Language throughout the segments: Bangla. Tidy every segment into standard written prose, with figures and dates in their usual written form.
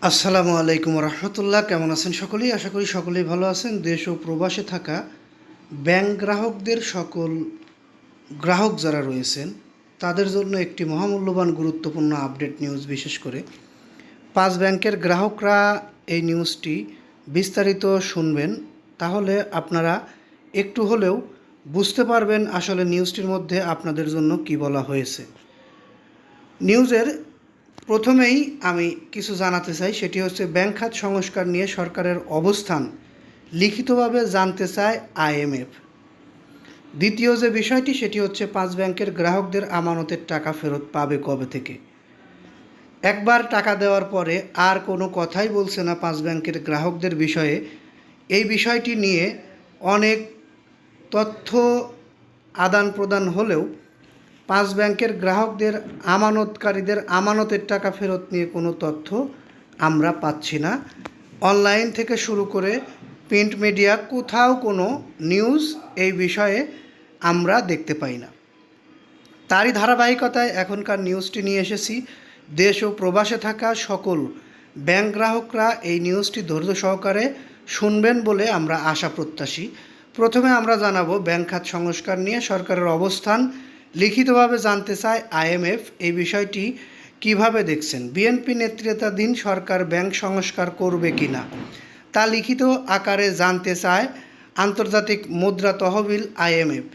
আসসালামু আলাইকুম রহমতুল্লাহ। কেমন আছেন সকলেই? আশা করি সকলেই ভালো আছেন। দেশ ও প্রবাসে থাকা ব্যাংক গ্রাহকদের সকল গ্রাহক যারা রয়েছেন তাদের জন্য একটি মহামূল্যবান গুরুত্বপূর্ণ আপডেট নিউজ। বিশেষ করে 5 ব্যাংকের গ্রাহকরা এই নিউজটি বিস্তারিত শুনবেন, তাহলে আপনারা একটু হলেও বুঝতে পারবেন আসলে নিউজটির মধ্যে আপনাদের জন্য কি বলা হয়েছে। নিউজের প্রথমেই আমি কিছু জানাতে চাই, সেটি হচ্ছে ব্যাংক খাত সংস্কার নিয়ে সরকারের অবস্থান লিখিতভাবে জানতে চায় আইএমএফ। দ্বিতীয় যে বিষয়টি সেটি হচ্ছে 5 ব্যাংকের গ্রাহকদের আমানতের টাকা ফেরত পাবে কবে থেকে। একবার টাকা দেওয়ার পরে আর কোনো কথাই বলছে না 5 ব্যাংকের গ্রাহকদের বিষয়ে। এই বিষয়টি নিয়ে অনেক তথ্য আদান প্রদান হলেও 5 ব্যাংকের গ্রাহকদের আমানতকারীদের আমানতের টাকা ফেরত নিয়ে কোনো তথ্য আমরা পাচ্ছি না। অনলাইন থেকে শুরু করে প্রিন্ট মিডিয়া কোথাও কোনো নিউজ এই বিষয়ে আমরা দেখতে পাই না। তারই ধারাবাহিকতায় এখনকার নিউজটি নিয়ে এসেছি। দেশ ও প্রবাসে থাকা সকল ব্যাংক গ্রাহকরা এই নিউজটি ধৈর্য সহকারে শুনবেন বলে আমরা আশা প্রত্যাশী। প্রথমে আমরা জানাবো ব্যাংক খাত সংস্কার নিয়ে সরকারের অবস্থান লিখিতভাবে জানতে চায় আইএমএফ। এই বিষয়টি কিভাবে দেখছেন? বিএনপি নেতৃত্বাধীন সরকার ব্যাংক সংস্কার করবে কিনা তা লিখিত আকারে জানতে চায় আন্তর্জাতিক মুদ্রা তহবিল আইএমএফ।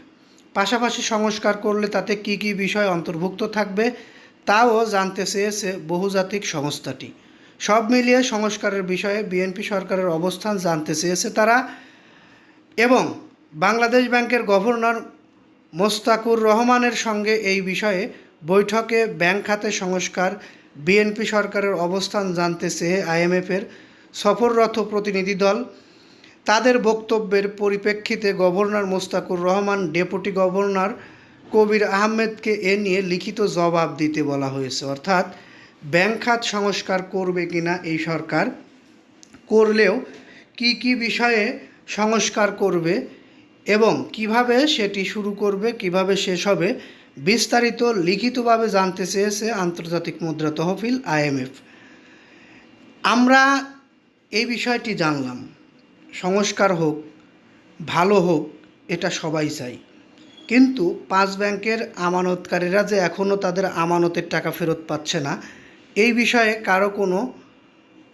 পাশাপাশি সংস্কার করলে তাতে কি কি বিষয় অন্তর্ভুক্ত থাকবে তাও জানতে চেয়েছে বহুজাতিক সংস্থাটি। সব মিলিয়ে সংস্কারের বিষয়ে বিএনপি সরকারের অবস্থান জানতে চেয়েছে তারা। এবং বাংলাদেশ ব্যাংকের গভর্নর মোস্তাকুর রহমানের সঙ্গে এই বিষয়ে বৈঠকে ব্যাংক খাতে সংস্কার বিএনপি সরকারের অবস্থান জানতে চেয়ে আইএমএফের সফররত প্রতিনিধি দল। তাদের বক্তব্যের পরিপ্রেক্ষিতে governor Mostakur Rahman deputy governor Kabir আহমেদকে এ নিয়ে লিখিত জবাব দিতে বলা হয়েছে। অর্থাৎ ব্যাংক খাত সংস্কার করবে কিনা এই সরকার, করলেও কি কি বিষয়ে সংস্কার করবে এবং কিভাবে সেটি শুরু করবে, কিভাবে শেষ হবে, বিস্তারিত লিখিতভাবে জানতে চেয়েছে আন্তর্জাতিক মুদ্রা তহবিল আইএমএফ। আমরা এই বিষয়টি জানলাম। সংস্কার হোক, ভালো হোক, এটা সবাই চাই, কিন্তু 5 ব্যাংকের আমানতকারীরা যে এখনও তাদের আমানতের টাকা ফেরত পাচ্ছে না, এই বিষয়ে কারো কোনো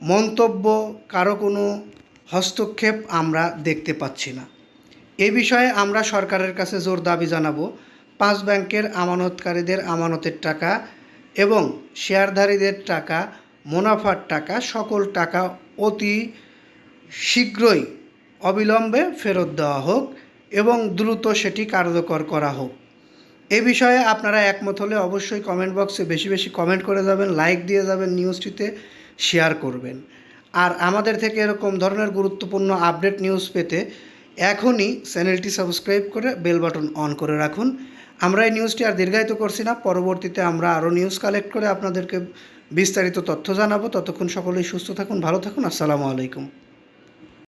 মন্তব্য, কারো কোনো হস্তক্ষেপ আমরা দেখতে পাচ্ছি না। এই বিষয়ে আমরা সরকারের কাছে জোর দাবি জানাবো 5 ব্যাংকের আমানতকারীদের আমানতের টাকা এবং শেয়ারধারীদের টাকা, মুনাফার টাকা, সকল টাকা অতি শীঘ্রই অবিলম্বে ফেরত দেওয়া হোক এবং দ্রুত সেটি কার্যকর করা হোক। এই বিষয়ে আপনারা একমত হলে অবশ্যই কমেন্ট বক্সে বেশি বেশি কমেন্ট করে যাবেন, লাইক দিয়ে যাবেন, নিউজটিতে শেয়ার করবেন। আর আমাদের থেকে এরকম ধরনের গুরুত্বপূর্ণ আপডেট নিউজ পেতে এখনই চ্যানেলটি সাবস্ক্রাইব করে বেল বাটন অন করে রাখুন। আমরা এই নিউজটি আর দীর্ঘায়িত করছি না, পরবর্তীতে আমরা আরও নিউজ কালেক্ট করে আপনাদেরকে বিস্তারিত তথ্য জানাবো। ততক্ষণ সকলেই সুস্থ থাকুন, ভালো থাকুন। আসসালামু আলাইকুম।